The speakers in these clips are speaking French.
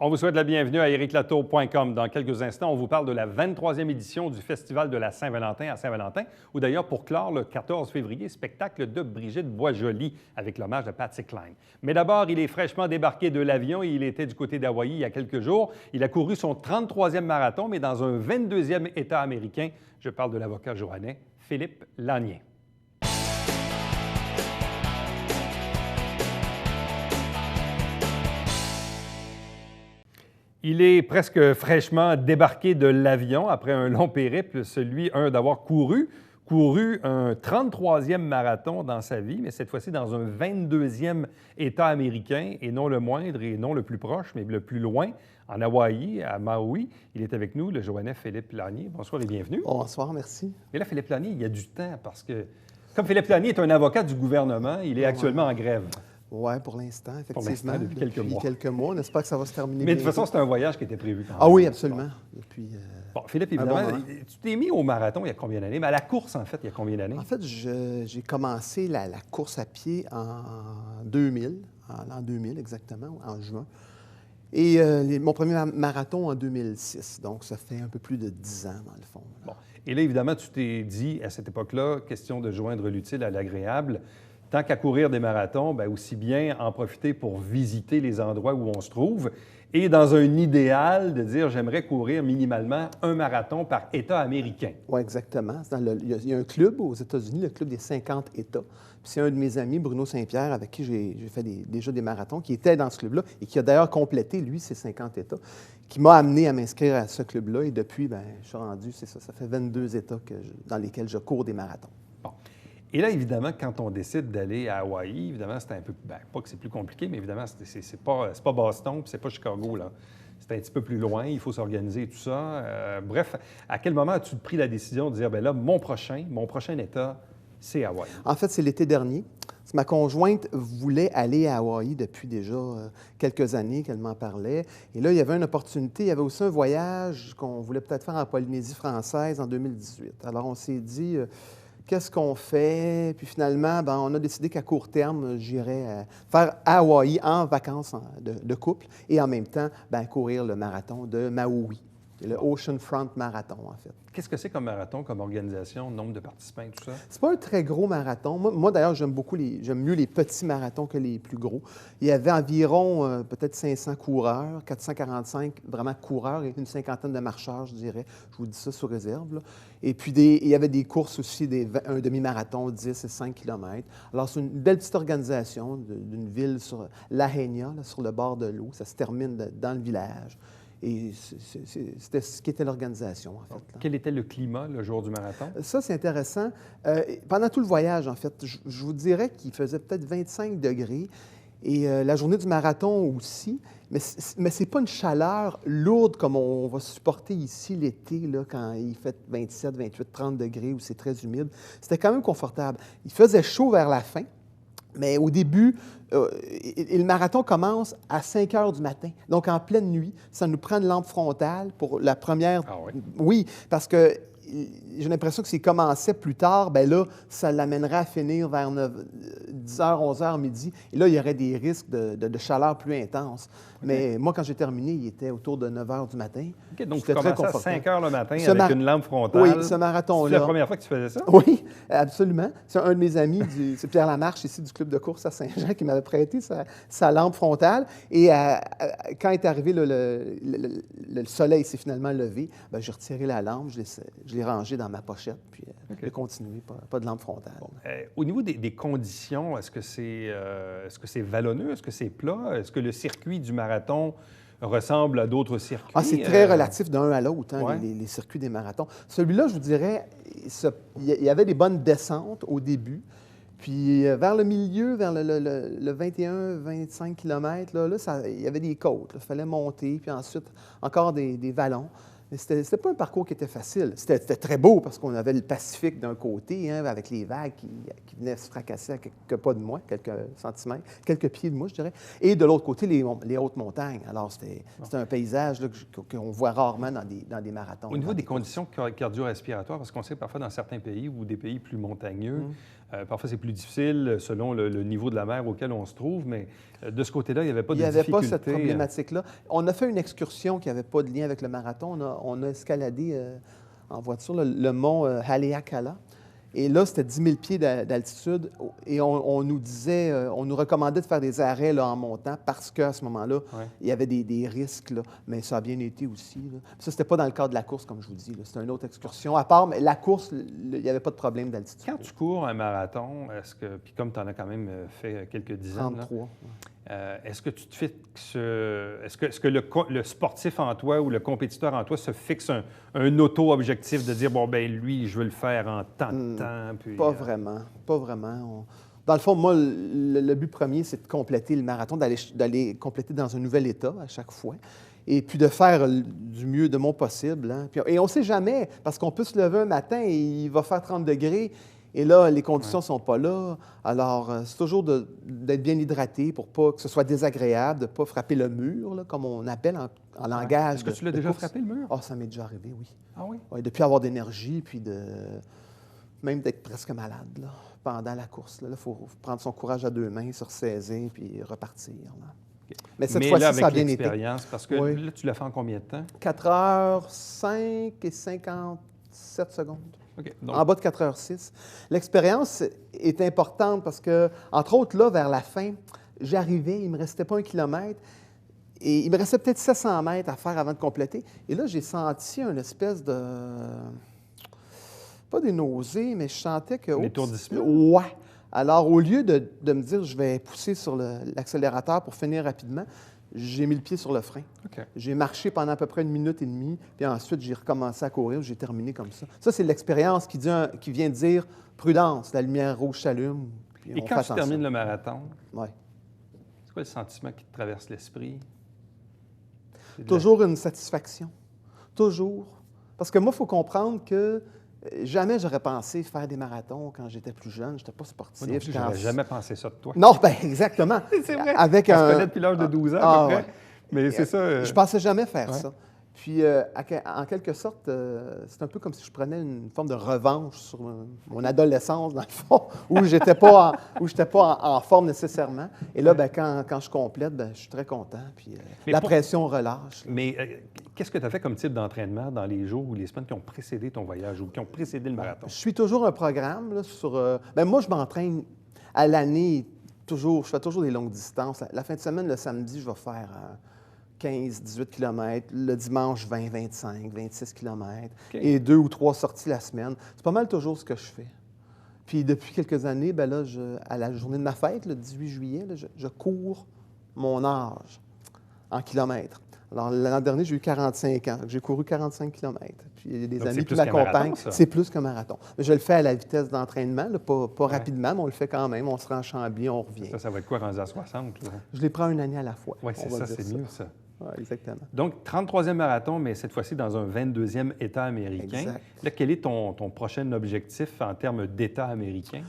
On vous souhaite la bienvenue à ericlatour.com. Dans quelques instants, on vous parle de la 23e édition du Festival de la Saint-Valentin à Saint-Valentin, ou d'ailleurs, pour clore le 14 février, spectacle de Brigitte Boisjoli avec l'hommage à Patsy Cline. Mais d'abord, il est fraîchement débarqué de l'avion et il était du côté d'Hawaï il y a quelques jours. Il a couru son 33e marathon, mais dans un 22e État américain. Je parle de l'avocat joannais Philippe Lanier. Il est presque fraîchement débarqué de l'avion après un long périple, celui d'avoir couru un 33e marathon dans sa vie, mais cette fois-ci dans un 22e État américain, et non le moindre et non le plus proche, mais le plus loin, en Hawaï, à Maui. Il est avec nous, le joannais Philippe Lanier. Bonsoir et bienvenue. Bonsoir, merci. Et là, Philippe Lanier, il y a du temps parce que, comme Philippe Lanier est un avocat du gouvernement, il est actuellement en grève. Oui, pour l'instant, effectivement. Pour l'instant, depuis quelques mois. On espère que ça va se terminer. Mais de toute façon, c'est un voyage qui était prévu quand même. Ah oui, absolument. Depuis, bon, Philippe, évidemment, tu t'es mis au marathon il y a combien d'années? Mais à la course, en fait, il y a combien d'années? En fait, j'ai commencé la course à pied en 2000, l'an 2000 exactement, en juin. Et mon premier marathon en 2006. Donc, ça fait un peu plus de 10 ans, dans le fond. Bon. Et là, évidemment, tu t'es dit, à cette époque-là, question de joindre l'utile à l'agréable. Tant qu'à courir des marathons, bien, aussi bien en profiter pour visiter les endroits où on se trouve et dans un idéal de dire j'aimerais courir minimalement un marathon par État américain. Oui, exactement. Il y a un club aux États-Unis, le club des 50 États. Puis c'est un de mes amis, Bruno Saint-Pierre, avec qui j'ai fait déjà des marathons, qui était dans ce club-là et qui a d'ailleurs complété, lui, ces 50 États, qui m'a amené à m'inscrire à ce club-là. Et depuis, bien, je suis rendu, c'est ça, ça fait 22 États dans lesquels je cours des marathons. Bon. Et là, évidemment, quand on décide d'aller à Hawaï, évidemment, c'est un peu... Bien, pas que c'est plus compliqué, mais évidemment, c'est pas Boston, puis c'est pas Chicago, là. C'est un petit peu plus loin, il faut s'organiser et tout ça. Bref, à quel moment as-tu pris la décision de dire, bien là, mon prochain État, c'est Hawaï? En fait, c'est l'été dernier. Ma conjointe voulait aller à Hawaï depuis déjà quelques années qu'elle m'en parlait. Et là, il y avait une opportunité. Il y avait aussi un voyage qu'on voulait peut-être faire en Polynésie française en 2018. Alors, on s'est dit... qu'est-ce qu'on fait? Puis finalement, bien, on a décidé qu'à court terme, j'irais faire Hawaï en vacances de couple et en même temps, bien, courir le marathon de Maui, le Oceanfront Marathon, en fait. Qu'est-ce que c'est comme marathon, comme organisation, nombre de participants et tout ça? C'est pas un très gros marathon. Moi d'ailleurs, j'aime mieux les petits marathons que les plus gros. Il y avait environ peut-être 500 coureurs, 445 vraiment coureurs et une cinquantaine de marcheurs, je dirais. Je vous dis ça sous réserve, là. Et puis, il y avait des courses aussi, un demi-marathon, 10 et 5 km. Alors, c'est une belle petite organisation d'une ville sur Lahaina, là, sur le bord de l'eau. Ça se termine dans le village. Et c'était ce qu'était l'organisation, en fait. Là. Quel était le climat le jour du marathon? Ça, c'est intéressant. Pendant tout le voyage, en fait, je vous dirais qu'il faisait peut-être 25 degrés. Et la journée du marathon aussi. Mais ce n'est pas une chaleur lourde comme on va supporter ici l'été, là, quand il fait 27, 28, 30 degrés, où c'est très humide. C'était quand même confortable. Il faisait chaud vers la fin. Mais au début, le marathon commence à 5 heures du matin. Donc, en pleine nuit, ça nous prend une lampe frontale pour la première... Ah oui? Oui, parce que j'ai l'impression que s'il commençait plus tard, bien là, ça l'amènerait à finir vers 10 h, 11 h, midi. Et là, il y aurait des risques de chaleur plus intense. Mais moi, quand j'ai terminé, il était autour de 9 h du matin. OK, donc tu commençais à 5 h le matin avec une lampe frontale. Oui, ce marathon-là. C'est la première fois que tu faisais ça? Oui, absolument. C'est un de mes amis, c'est Pierre Lamarche, ici, du club de course à Saint-Jean, qui m'avait prêté sa lampe frontale. Et quand est arrivé le soleil s'est finalement levé, bien, j'ai retiré la lampe, je l'ai rangée dans ma pochette, puis j'ai continué, pas de lampe frontale. Bon. Au niveau des conditions, est-ce que c'est vallonneux? Est-ce que c'est plat? Est-ce que le circuit du marathon ressemble à d'autres circuits? Ah, c'est très relatif d'un à l'autre, hein, ouais. les circuits des marathons. Celui-là, je vous dirais, il y avait des bonnes descentes au début. Puis vers le milieu, vers le 21-25 km, il y avait des côtes. Il fallait monter, puis ensuite encore des vallons. Mais c'était pas un parcours qui était facile. C'était très beau parce qu'on avait le Pacifique d'un côté, hein, avec les vagues qui venaient se fracasser à quelques pas de moi, quelques centimètres, quelques pieds de moi, je dirais. Et de l'autre côté, les hautes montagnes. Alors, c'était un paysage qu'on voit rarement dans des marathons. Au niveau des conditions cardio-respiratoires, parce qu'on sait que parfois dans certains pays ou des pays plus montagneux, Parfois, c'est plus difficile selon le niveau de la mer auquel on se trouve, mais de ce côté-là, il n'y avait pas Il de n'y avait pas difficulté. cette problématique-là. On a fait une excursion qui n'avait pas de lien avec le marathon. On a escaladé en voiture le mont Haleakala. Et là, c'était 10 000 pieds d'altitude. Et on nous disait, on nous recommandait de faire des arrêts là, en montant parce qu'à ce moment-là, il y avait des risques. Là. Mais ça a bien été aussi. Là. Ça, c'était pas dans le cadre de la course, comme je vous dis. C'était une autre excursion. À part, mais la course, il n'y avait pas de problème d'altitude. Quand tu cours un marathon, puis comme tu en as quand même fait quelques dizaines, 33. Est-ce que tu te fixes, est-ce que le sportif en toi ou le compétiteur en toi se fixe un auto-objectif de dire, bon, ben lui, je veux le faire en tant de temps? Puis, pas vraiment, pas vraiment. Dans le fond, moi, le but premier, c'est de compléter le marathon, d'aller compléter dans un nouvel état à chaque fois, et puis de faire du mieux de mon possible. Hein. Et on ne sait jamais, parce qu'on peut se lever un matin et il va faire 30 degrés, et là, les conditions ne sont pas là. Alors, c'est toujours d'être bien hydraté pour pas que ce soit désagréable, de ne pas frapper le mur, là, comme on appelle en langage. Est-ce que tu l'as déjà frappé, le mur? Ah, ça m'est déjà arrivé, oui. Ah oui? Oui, depuis avoir d'énergie, puis même d'être presque malade là, pendant la course. Il faut prendre son courage à deux mains, se ressaisir, puis repartir. Là. Okay. Mais cette fois-ci, ça a bien été. Parce que là, tu l'as fait en combien de temps? 4h05 et 57 secondes. Okay, donc... En bas de 4h06. L'expérience est importante parce que, entre autres, là, vers la fin, j'arrivais, il ne me restait pas 1 kilomètre et il me restait peut-être 700 mètres à faire avant de compléter. Et là, j'ai senti une espèce de... pas des nausées, mais je sentais que... Un étourdissement? Ouais. Alors, au lieu de me dire je vais pousser sur l'accélérateur pour finir rapidement, j'ai mis le pied sur le frein. Okay. J'ai marché pendant à peu près 1 minute et demie, puis ensuite, j'ai recommencé à courir, j'ai terminé comme ça. Ça, c'est l'expérience qui vient dire prudence, la lumière rouge s'allume. Et quand tu termines le marathon, ouais. C'est quoi le sentiment qui te traverse l'esprit? Toujours une satisfaction. Toujours. Parce que moi, il faut comprendre que jamais j'aurais pensé faire des marathons quand j'étais plus jeune. Je n'étais pas sportif. Moi non plus, j'aurais jamais pensé ça de toi. Non, bien, exactement. C'est vrai. Avec On se connaît depuis l'âge de 12 ans, à peu près. Ouais. Mais c'est ça. Je ne pensais jamais faire ça. Puis, en quelque sorte, c'est un peu comme si je prenais une forme de revanche sur mon adolescence, dans le fond, où je n'étais pas, en forme nécessairement. Et là, quand je complète, je suis très content. Puis la pression relâche. Mais qu'est-ce que tu as fait comme type d'entraînement dans les jours ou les semaines qui ont précédé ton voyage ou qui ont précédé le marathon? Je suis toujours un programme là, sur... moi, je m'entraîne à l'année, toujours. Je fais toujours des longues distances. La fin de semaine, le samedi, je vais faire... 15, 18 km, le dimanche 20, 25, 26 km, et 2 ou 3 sorties la semaine. C'est pas mal toujours ce que je fais. Puis depuis quelques années, là, à la journée de ma fête, le 18 juillet, là, je cours mon âge en kilomètres. Alors l'an dernier, j'ai eu 45 ans, j'ai couru 45 km. Puis il y a des amis qui m'accompagnent. C'est plus qu'un marathon. Mais je le fais à la vitesse d'entraînement, là, pas rapidement, mais on le fait quand même. On se rend en Chambly, on revient. Ça va être quoi, rendu à 60? Là? Je les prends une année à la fois. Oui, c'est ça, c'est mieux ça. Oui, exactement. Donc, 33e marathon, mais cette fois-ci dans un 22e État américain. Exact. Là, quel est ton prochain objectif en termes d'État américain?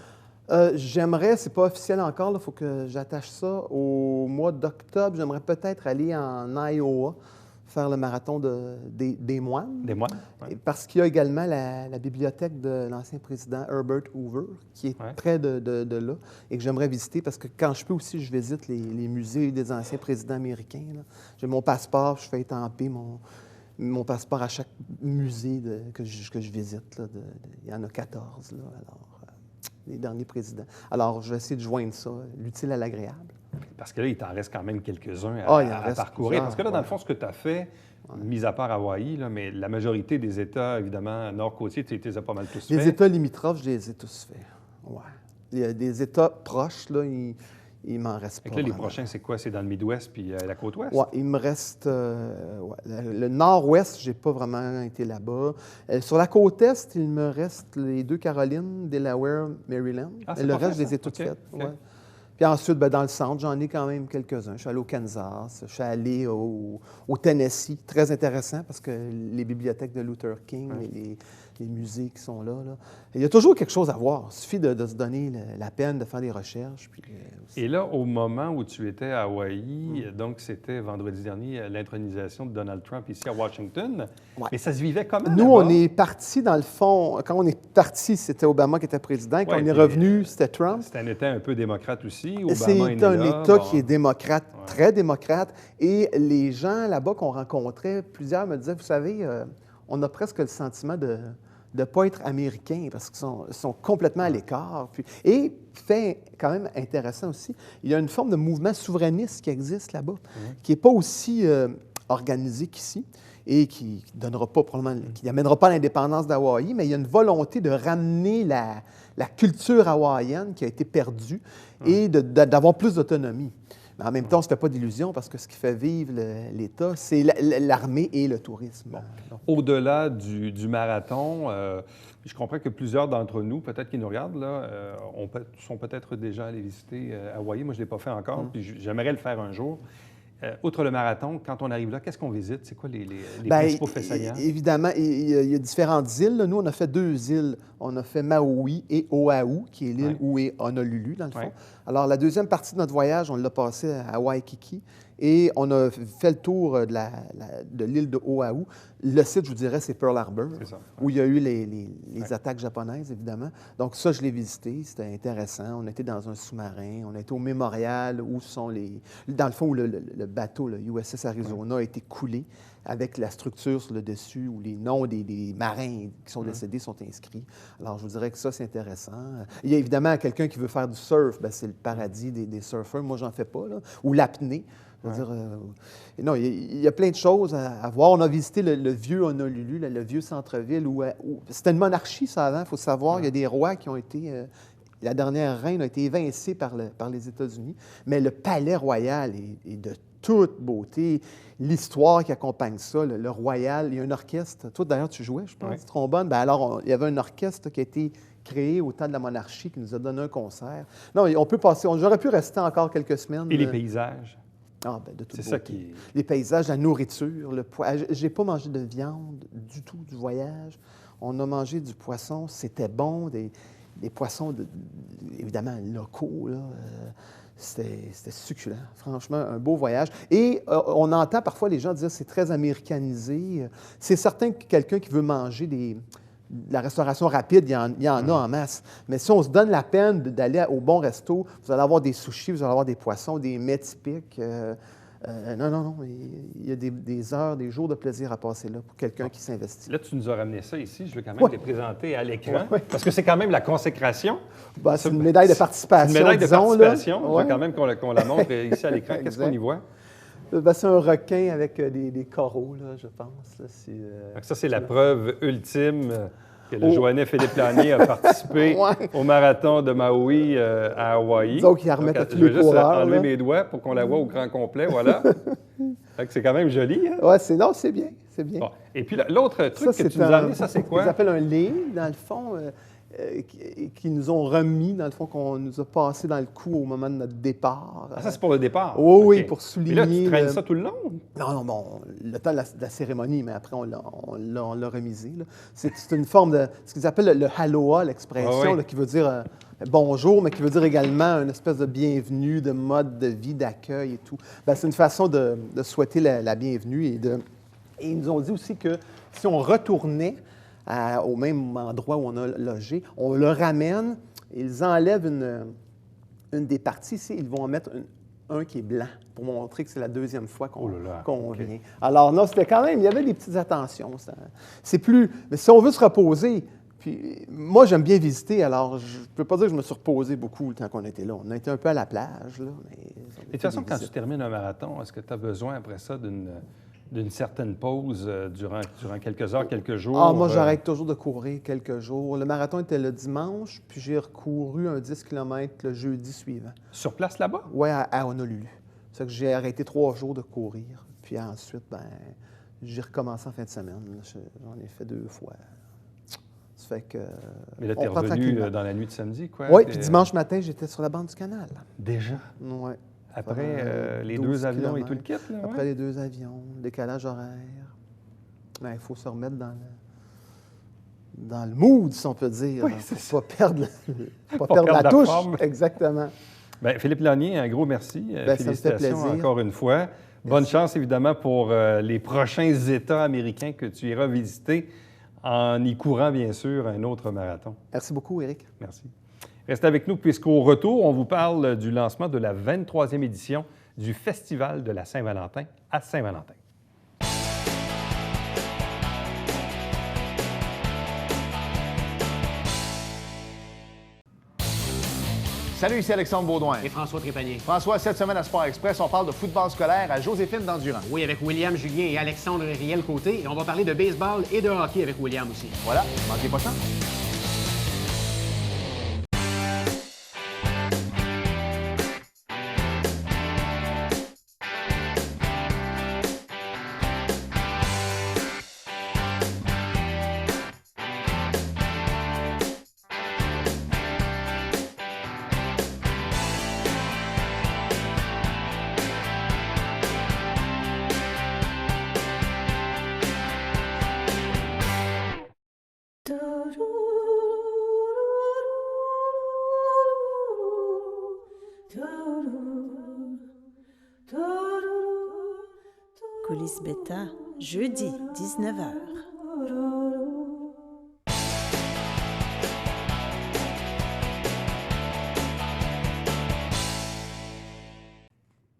J'aimerais, c'est pas officiel encore, il faut que j'attache ça au mois d'octobre. J'aimerais peut-être aller en Iowa, faire le marathon des moines. Des moines, oui. Parce qu'il y a également la bibliothèque de l'ancien président Herbert Hoover, qui est près de là, et que j'aimerais visiter parce que quand je peux aussi, je visite les musées des anciens présidents américains. J'ai mon passeport, je fais étamper mon passeport à chaque musée que je visite. Là, il y en a 14, là, alors, les derniers présidents. Alors, je vais essayer de joindre ça, l'utile à l'agréable. Parce que là, il t'en reste quand même quelques-uns à parcourir. Parce que là, dans le fond, ce que tu as fait, mis à part Hawaï, là, mais la majorité des États, évidemment, nord-côtiers, tu les as pas mal tous faits. Les États limitrophes, je les ai tous faits. Ouais. Il y a des États proches, là, il m'en reste pas. Là, les prochains, c'est quoi? C'est dans le Midwest puis la côte ouest? Oui, il me reste... le nord-ouest, je n'ai pas vraiment été là-bas. Sur la côte est, il me reste les 2 Carolines, Delaware, Maryland. Le reste, je les ai toutes faites. Okay. Ouais. Puis ensuite, dans le centre, j'en ai quand même quelques-uns. Je suis allé au Kansas, je suis allé au Tennessee. Très intéressant parce que les bibliothèques de Luther King et les musées qui sont là. Il y a toujours quelque chose à voir. Il suffit de se donner la peine de faire des recherches. Puis, Et là, au moment où tu étais à Hawaï, donc c'était vendredi dernier, l'intronisation de Donald Trump ici à Washington, Ouais. mais ça se vivait comment Nous, là-bas? on est parti, dans le fond, quand on est parti, c'était Obama qui était président. Quand Ouais, on est puis, revenu, c'était Trump. C'est un État un peu démocrate aussi. C'est Obama est né un là. État Bon. qui est démocrate, Ouais. très démocrate. Et les gens là-bas qu'on rencontrait, plusieurs me disaient, vous savez, on a presque le sentiment de ne pas être américains parce qu'ils sont complètement à l'écart. Et fait quand même intéressant aussi, il y a une forme de mouvement souverainiste qui existe là-bas, qui n'est pas aussi organisé qu'ici et qui donnera pas probablement, qui n'amènera pas l'indépendance d'Hawaï, mais il y a une volonté de ramener la culture hawaïenne qui a été perdue et d'avoir plus d'autonomie. Mais en même temps, on ne se fait pas d'illusions parce que ce qui fait vivre l'État, c'est l'armée et le tourisme. Bon. Au-delà du marathon, je comprends que plusieurs d'entre nous, peut-être qui nous regardent, là, sont peut-être déjà allés visiter Hawaï. Moi, je ne l'ai pas fait encore, puis j'aimerais le faire un jour. Outre le marathon, quand on arrive là, qu'est-ce qu'on visite? C'est quoi les principaux faits saillants? Évidemment, il y a différentes îles. Nous, on a fait 2 îles. On a fait Maui et Oahu, qui est l'île où est Honolulu, dans le fond. Ouais. Alors, la deuxième partie de notre voyage, on l'a passé à Waikiki et on a fait le tour de l'île de Oahu. Le site, je vous dirais, c'est Pearl Harbor, C'est ça, ouais. où il y a eu les attaques japonaises, évidemment. Donc ça, je l'ai visité, c'était intéressant. On était dans un sous-marin, on était au mémorial où sont dans le fond, où le bateau, le USS Arizona, a été coulé avec la structure sur le dessus où les noms des marins qui sont décédés sont inscrits. Alors, je vous dirais que ça, c'est intéressant. Il y a évidemment quelqu'un qui veut faire du surf, bien, c'est le paradis des surfeurs. Moi, j'en fais pas, là. Ou l'apnée. Je veux dire, non, il y a plein de choses à voir. On a visité le vieux Honolulu, le vieux centre-ville, où c'était une monarchie, ça, avant, il faut savoir. Il y a des rois qui ont été... la dernière reine a été évincée par les États-Unis, mais le palais royal est de toute beauté. L'histoire qui accompagne ça, le royal, il y a un orchestre. Toi, d'ailleurs, tu jouais, je pense, Oui. du trombone. Bien, alors, il y avait un orchestre qui a été créé au temps de la monarchie, qui nous a donné un concert. Non, on peut passer... J'aurais pu rester encore quelques semaines. Et les paysages? Ah, bien, de toute C'est beauté. ça qui... Les paysages, la nourriture, le poisson. J'ai pas mangé de viande du tout du voyage. On a mangé du poisson, c'était bon, des poissons, évidemment, locaux, là. C'était succulent. Franchement, un beau voyage. Et on entend parfois les gens dire que c'est très américanisé. C'est certain que quelqu'un qui veut manger de la restauration rapide, il y en a en masse. Mais si on se donne la peine d'aller au bon resto, vous allez avoir des sushis, vous allez avoir des poissons, des mets typiques. Non. Il y a des heures, des jours de plaisir à passer là pour quelqu'un qui s'investit. Là, tu nous as ramené ça ici. Je veux quand même les présenter à l'écran, parce que c'est quand même la consécration. Ben, c'est une médaille de participation, C'est une médaille de disons, participation. là. Je veux quand même qu'on la montre ici à l'écran. Qu'est-ce qu'on y voit? Ben, c'est un requin avec des coraux, là, je pense. Là. Donc ça, c'est la preuve ultime que le Joannais Philippe Lanier a participé au marathon de Maui à Hawaï. Donc, il remet à tous je les vais juste coureurs. enlever là. mes doigts pour qu'on la voit au grand complet. Voilà. Donc, c'est quand même joli. Hein? Oui, c'est bien. C'est bien. Bon. Et puis, l'autre truc Ça, que tu nous as amené, ça, c'est quoi? Ils appellent un lei, dans le fond, qui nous ont remis, dans le fond, qu'on nous a passé dans le cou au moment de notre départ. Ah, ça, c'est pour le départ? Oui, OK. pour Et souligner... là, tu traînes ça tout le long? Non, bon, le temps de la cérémonie, mais après, on l'a remisé. Là. C'est une forme de... ce qu'ils appellent le aloha, l'expression, là, qui veut dire bonjour, mais qui veut dire également une espèce de bienvenue, de mode de vie, d'accueil et tout. Bien, c'est une façon de souhaiter la bienvenue. Et ils nous ont dit aussi que si on retournait au même endroit où on a logé, on le ramène, ils enlèvent une des parties ici, ils vont en mettre un qui est blanc pour montrer que c'est la deuxième fois qu'on vient. Alors non, c'était quand même, il y avait des petites attentions. C'est plus... Mais si on veut se reposer, puis moi, j'aime bien visiter, alors je ne peux pas dire que je me suis reposé beaucoup le temps qu'on était là. On a été un peu à la plage, là. Et de toute façon, quand tu termines un marathon, est-ce que tu as besoin après ça d'une certaine pause durant quelques heures, quelques jours? Ah, moi, j'arrête toujours de courir quelques jours. Le marathon était le dimanche, puis j'ai recouru un 10 km le jeudi suivant. Sur place là-bas? Oui, à Honolulu. C'est que j'ai arrêté 3 jours de courir. Puis ensuite, j'ai recommencé en fin de semaine. J'en ai fait 2 fois. Ça fait que... Mais là, tu es revenu dans la nuit de samedi, quoi? Oui, puis dimanche matin, j'étais sur la bande du canal. Déjà? Oui. Après les 2 avions et tout le kit? Là, Après les 2 avions, décalage horaire. Il faut se remettre dans dans le mood, si on peut dire. Oui, Pour ne pas perdre, Pas perdre la perdre la touche. forme. Exactement. Bien, Philippe Lanier, un gros merci. Ça me fait Félicitations plaisir. encore une fois. Bonne chance, évidemment, pour les prochains États américains que tu iras visiter en y courant, bien sûr, un autre marathon. Merci beaucoup, Éric. Merci. Restez avec nous puisqu'au retour, on vous parle du lancement de la 23e édition du Festival de la Saint-Valentin à Saint-Valentin. Salut, ici Alexandre Baudouin. Et François Trépanier. François, cette semaine à Sport Express, on parle de football scolaire à Joséphine d'Endurant. Oui, avec William Julien et Alexandre Riel-Côté. Et on va parler de baseball et de hockey avec William aussi. Voilà, manquez pas ça. Coulisses Bêta, jeudi, 19h.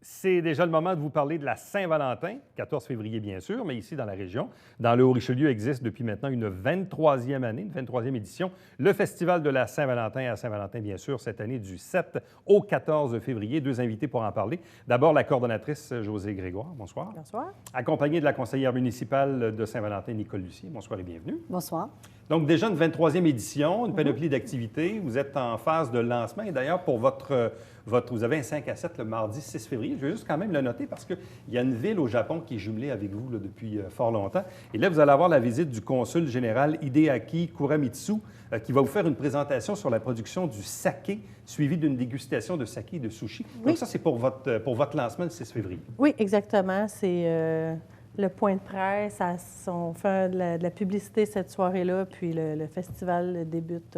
C'est déjà le moment de vous parler de la Saint-Valentin, 14 février bien sûr, mais ici dans la région. Dans le Haut-Richelieu existe depuis maintenant une 23e année, une 23e édition, le Festival de la Saint-Valentin à Saint-Valentin bien sûr, cette année du 7 au 14 février. Deux invités pour en parler. D'abord la coordonnatrice Josée Grégoire, bonsoir. Bonsoir. Accompagnée de la conseillère municipale de Saint-Valentin, Nicole Lucier. Bonsoir et bienvenue. Bonsoir. Donc, déjà une 23e édition, une panoplie d'activités. Vous êtes en phase de lancement. Et d'ailleurs, pour vous avez un 5 à 7 le mardi 6 février. Je vais juste quand même le noter parce qu'il y a une ville au Japon qui est jumelée avec vous là, depuis fort longtemps. Et là, vous allez avoir la visite du consul général Hideaki Kuramitsu qui va vous faire une présentation sur la production du saké, suivie d'une dégustation de saké et de sushi. Oui. Donc, ça, c'est pour votre lancement le 6 février. Oui, exactement. C'est le point de presse. On fait de la publicité cette soirée-là, puis le festival débute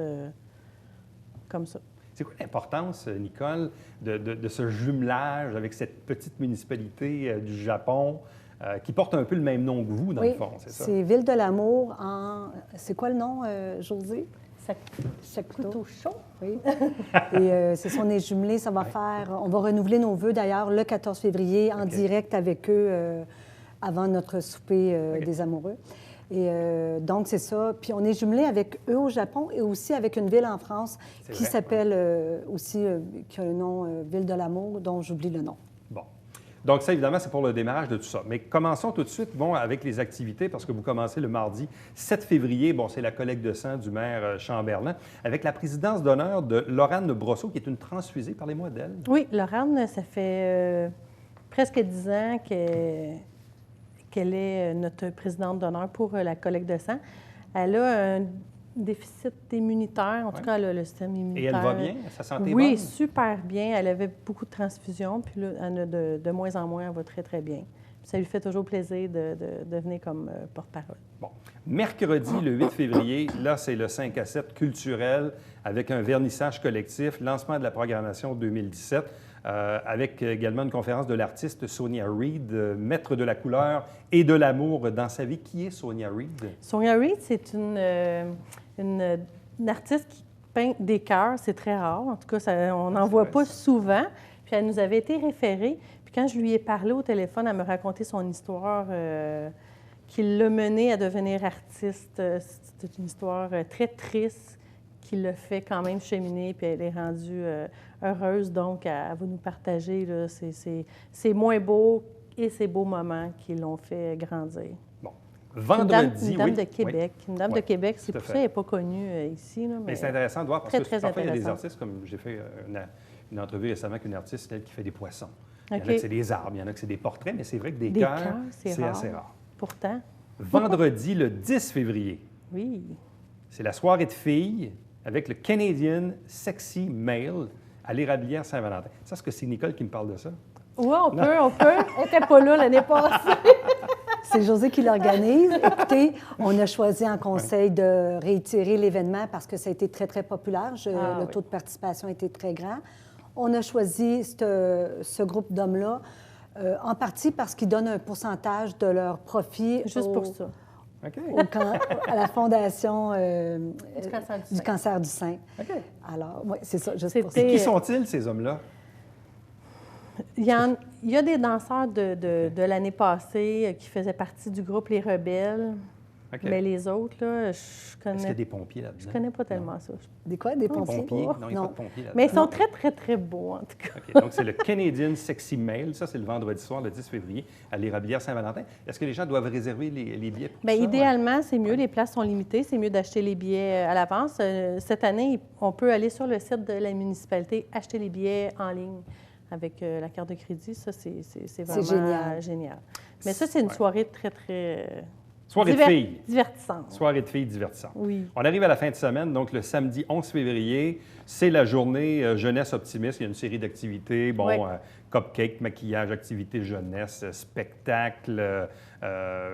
comme ça. C'est quoi l'importance, Nicole, de ce jumelage avec cette petite municipalité du Japon qui porte un peu le même nom que vous, dans le fond, c'est ça? C'est Ville de l'Amour en... C'est quoi le nom, Josée? Sakuto chaud. Oui. Et c'est ça, on est jumelés, ça va faire... On va renouveler nos vœux, d'ailleurs, le 14 février, en direct avec eux, avant notre souper des amoureux. Et donc, c'est ça. Puis on est jumelés avec eux au Japon et aussi avec une ville en France qui s'appelle aussi, qui a le nom Ville de l'Amour, dont j'oublie le nom. Bon. Donc, ça, évidemment, c'est pour le démarrage de tout ça. Mais commençons tout de suite avec les activités, parce que vous commencez le mardi 7 février. Bon, c'est la collecte de sang du maire Chamberlain, avec la présidence d'honneur de Laurane Brosseau, qui est une transfusée. Parlez-moi d'elle. Oui, Laurane, ça fait presque 10 ans qu'elle est notre présidente d'honneur pour la collecte de sang. Elle a un déficit immunitaire, en tout cas, elle a le système immunitaire. Et elle va bien? Sa santé est bonne? Oui, super bien. Elle avait beaucoup de transfusions, puis là, elle en a de moins en moins. Elle va très, très bien. Puis ça lui fait toujours plaisir de venir comme porte-parole. Bon. Mercredi, le 8 février, là, c'est le 5 à 7 culturel avec un vernissage collectif, lancement de la programmation 2017. Avec également une conférence de l'artiste Sonia Reid, maître de la couleur et de l'amour dans sa vie. Qui est Sonia Reid? Sonia Reid, c'est une artiste qui peint des cœurs. C'est très rare. En tout cas, on n'en voit pas souvent. Puis elle nous avait été référée. Puis quand je lui ai parlé au téléphone, elle me racontait son histoire qui l'a menée à devenir artiste. C'est une histoire très triste qui l'a fait quand même cheminer, puis elle est rendue heureuse. Donc, elle va nous partager ses moins beaux et ses beaux moments qui l'ont fait grandir. Bon. Vendredi, une dame de Québec. Oui. Une dame de Québec, c'est pour ça qu'elle n'est pas connue ici. Là, mais c'est intéressant de voir, parce que parfois, il y a des intéressant. artistes, comme j'ai fait une entrevue récemment avec une artiste, elle qui fait des poissons. Okay. Il y en a que c'est des arbres, il y en a que c'est des portraits, mais c'est vrai que des cœurs, c'est assez rare. Pourtant. Vendredi, le 10 février. Oui. C'est la soirée de filles avec le Canadian Sexy Male à l'Érablière Saint-Valentin. Ça, est-ce que c'est Nicole qui me parle de ça? Oui, on peut. Elle n'était pas là l'année passée. C'est José qui l'organise. Écoutez, on a choisi en conseil de réitérer l'événement parce que ça a été très, très populaire. Le taux de participation a été très grand. On a choisi ce groupe d'hommes-là en partie parce qu'ils donnent un pourcentage de leur profit Juste pour ça. OK. à la Fondation Du cancer du sein. OK. Alors, oui, c'est ça, juste pour ça. Et qui sont-ils, ces hommes-là? Il y a des danseurs de l'année passée qui faisaient partie du groupe Les Rebelles. OK. Mais les autres, là, je connais... Est-ce qu'il y a des pompiers là-dedans? Je connais pas tellement ça. Des quoi? Des pompiers? Pompiers? Non, il n'y a pas de pompiers là-dedans. Mais ils sont très, très, très beaux, en tout cas. OK. Donc, c'est le Canadian Sexy Male. Ça, c'est le vendredi soir, le 10 février, à l'Érablière Saint-Valentin. Est-ce que les gens doivent réserver les billets pour Bien, ça? idéalement, c'est mieux. Les places sont limitées. C'est mieux d'acheter les billets à l'avance. Cette année, on peut aller sur le site de la municipalité, acheter les billets en ligne avec la carte de crédit. Ça, c'est vraiment génial. Mais ça, c'est une soirée très, très... Soirée de filles. Divertissante. Soirée de filles divertissante. Oui. On arrive à la fin de semaine, donc le samedi 11 février, c'est la journée jeunesse optimiste. Il y a une série d'activités, cupcake, maquillage, activités jeunesse, spectacle,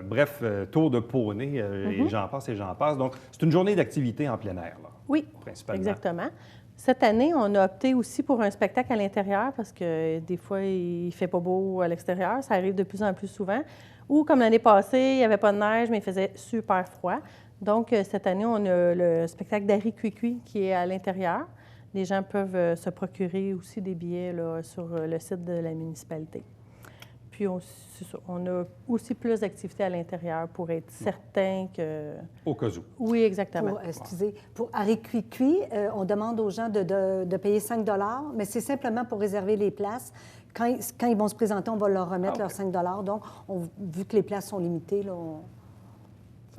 bref, tour de poney, et j'en passe et j'en passe. Donc, c'est une journée d'activités en plein air, là, oui, principalement. Exactement. Cette année, on a opté aussi pour un spectacle à l'intérieur parce que des fois, il ne fait pas beau à l'extérieur. Ça arrive de plus en plus souvent. Ou comme l'année passée, il n'y avait pas de neige, mais il faisait super froid. Donc, cette année, on a le spectacle d'Harry Cuicui qui est à l'intérieur. Les gens peuvent se procurer aussi des billets là, sur le site de la municipalité. Puis, on a aussi plus d'activités à l'intérieur pour être certain que... Au cas où. Oui, exactement. Pour Harry Cuicui, on demande aux gens de payer 5 $, mais c'est simplement pour réserver les places. Quand ils vont se présenter, on va leur remettre leurs 5 $. Donc, vu que les places sont limitées, là,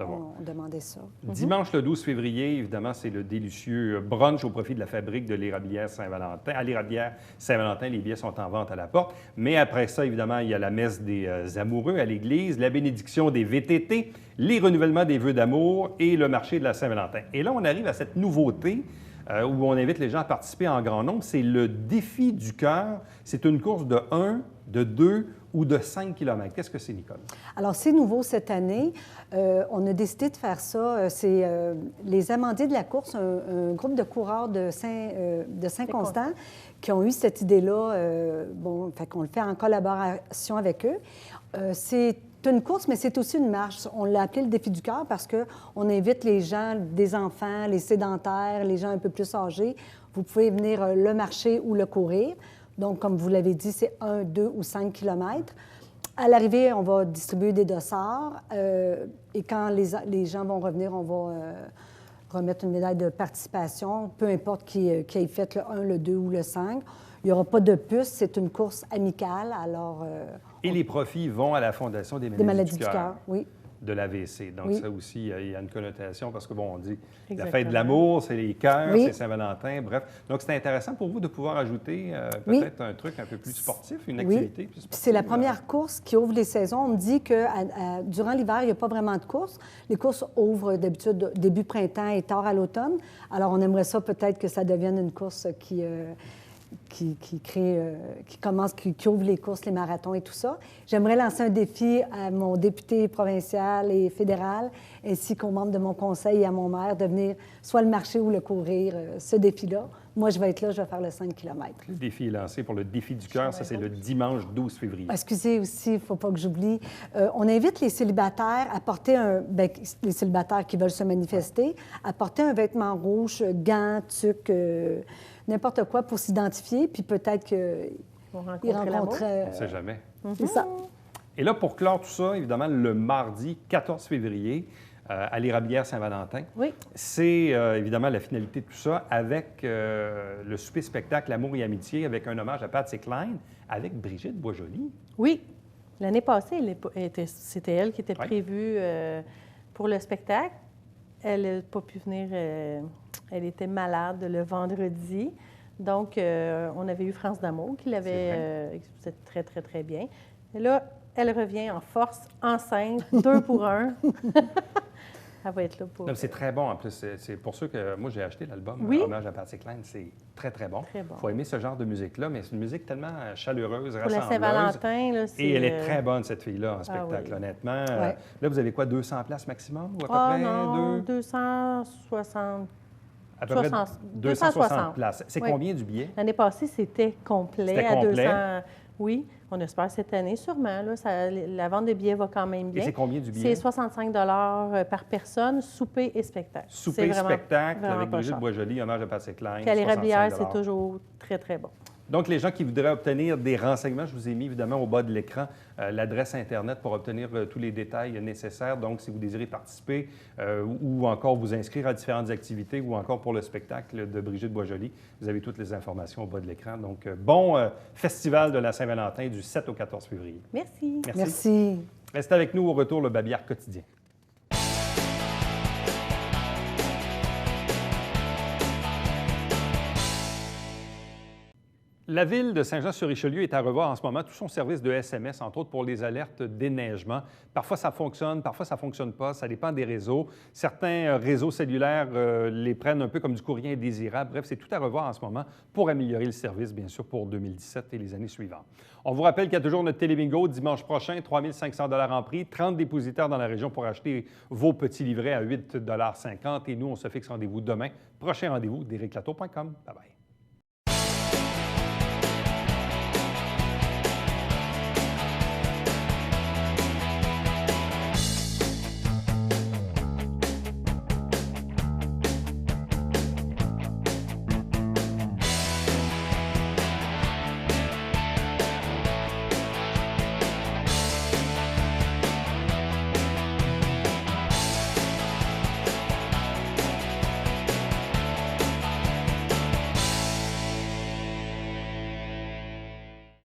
on demandait ça. Dimanche le 12 février, évidemment, c'est le délicieux brunch au profit de la fabrique de l'Érablière Saint-Valentin. À l'Érablière Saint-Valentin, les billets sont en vente à la porte. Mais après ça, évidemment, il y a la messe des amoureux à l'église, la bénédiction des VTT, les renouvellements des vœux d'amour et le marché de la Saint-Valentin. Et là, on arrive à cette nouveauté où on invite les gens à participer en grand nombre. C'est le défi du cœur. C'est une course de 1, de 2 ou de 5 km. Qu'est-ce que c'est, Nicole? Alors, c'est nouveau cette année. On a décidé de faire ça. C'est les amandiers de la course, un groupe de coureurs de Saint-Constant qui ont eu cette idée-là. Fait qu'on le fait en collaboration avec eux. C'est une course, mais c'est aussi une marche. On l'a appelé le défi du cœur parce qu'on invite les gens, des enfants, les sédentaires, les gens un peu plus âgés. Vous pouvez venir le marcher ou le courir. Donc, comme vous l'avez dit, c'est 1, 2 ou 5 km. À l'arrivée, on va distribuer des dossards et quand les gens vont revenir, on va remettre une médaille de participation, peu importe qui ait fait le 1, le 2 ou le 5. Il n'y aura pas de puce, c'est une course amicale, alors... Et les profits vont à la Fondation des maladies du cœur. Oui. De l'AVC. Donc, ça aussi, il y a une connotation parce que, on dit Exactement. la fête de l'amour, c'est les cœurs, Oui. c'est Saint-Valentin, bref. Donc, c'est intéressant pour vous de pouvoir ajouter peut-être un truc un peu plus sportif, une activité plus sportive. C'est la première course qui ouvre les saisons. On me dit que durant l'hiver, il n'y a pas vraiment de course. Les courses ouvrent d'habitude début printemps et tard à l'automne. Alors, on aimerait ça peut-être que ça devienne une course qui ouvre les courses, les marathons et tout ça. J'aimerais lancer un défi à mon député provincial et fédéral, ainsi qu'aux membres de mon conseil et à mon maire, de venir soit le marcher ou le courir, ce défi-là. Moi, je vais être là, je vais faire le 5 km. Le défi est lancé pour le défi du cœur. Ça, c'est le dimanche 12 février. Excusez aussi, il ne faut pas que j'oublie. On invite les célibataires à porter les célibataires qui veulent se manifester, à porter un vêtement rouge, gants, tuques, n'importe quoi pour s'identifier, puis peut-être qu'ils rencontrent... On ne sait jamais. C'est ça. Et là, pour clore tout ça, évidemment, le mardi 14 février, à l'Érablière Saint-Valentin, c'est évidemment la finalité de tout ça avec le souper-spectacle Amour et amitié avec un hommage à Patsy Cline avec Brigitte Boisjoli. Oui. L'année passée, c'était elle qui était prévue pour le spectacle. Elle n'a pas pu venir. Elle était malade le vendredi. Donc, on avait eu France d'Amour qui l'avait exécuté très, très, très bien. Et là, elle revient en force, enceinte, 2 pour 1. Elle va être là pour... Non, c'est très bon en plus. C'est pour ça que moi, j'ai acheté l'album Oui. Hommage à Patsy Cline. C'est très, très bon. Très bon. Il faut aimer ce genre de musique-là, mais c'est une musique tellement chaleureuse, Pour la rassembleuse. Saint-Valentin, là, c'est... Et elle est très bonne, cette fille-là, en spectacle, oui. honnêtement. Ouais. Là, vous avez quoi, 200 places maximum ou à peu Ah près? non, 260... À peu près 260 places. C'est Oui. combien du billet? L'année passée, c'était complet. C'était à complet? 200... Oui, on espère cette année, sûrement. Là, la vente de billets va quand même bien. Et c'est combien du billet? C'est 65 par personne, souper et spectacle. Souper, C'est vraiment- spectacle, vraiment avec pas Brigitte cher. Boisjoli, Hommage à Patsy Cline. Puis à l'érablière, 65 c'est toujours très, très bon. Donc, les gens qui voudraient obtenir des renseignements, je vous ai mis évidemment au bas de l'écran l'adresse Internet pour obtenir tous les détails nécessaires. Donc, si vous désirez participer ou encore vous inscrire à différentes activités ou encore pour le spectacle de Brigitte Boisjoli, vous avez toutes les informations au bas de l'écran. Donc, bon festival de la Saint-Valentin du 7 au 14 février. Merci. Merci. Restez avec nous au retour, le Babillard quotidien. La ville de Saint-Jean-sur-Richelieu est à revoir en ce moment tout son service de SMS, entre autres pour les alertes déneigement. Parfois, ça fonctionne, parfois, ça ne fonctionne pas. Ça dépend des réseaux. Certains réseaux cellulaires les prennent un peu comme du courrier indésirable. Bref, c'est tout à revoir en ce moment pour améliorer le service, bien sûr, pour 2017 et les années suivantes. On vous rappelle qu'il y a toujours notre télébingo dimanche prochain, 3 500 $ en prix, 30 dépositaires dans la région pour acheter vos petits livrets à 8,50 $. Et nous, on se fixe rendez-vous demain. Prochain rendez-vous, d'ericlato.com. Bye-bye.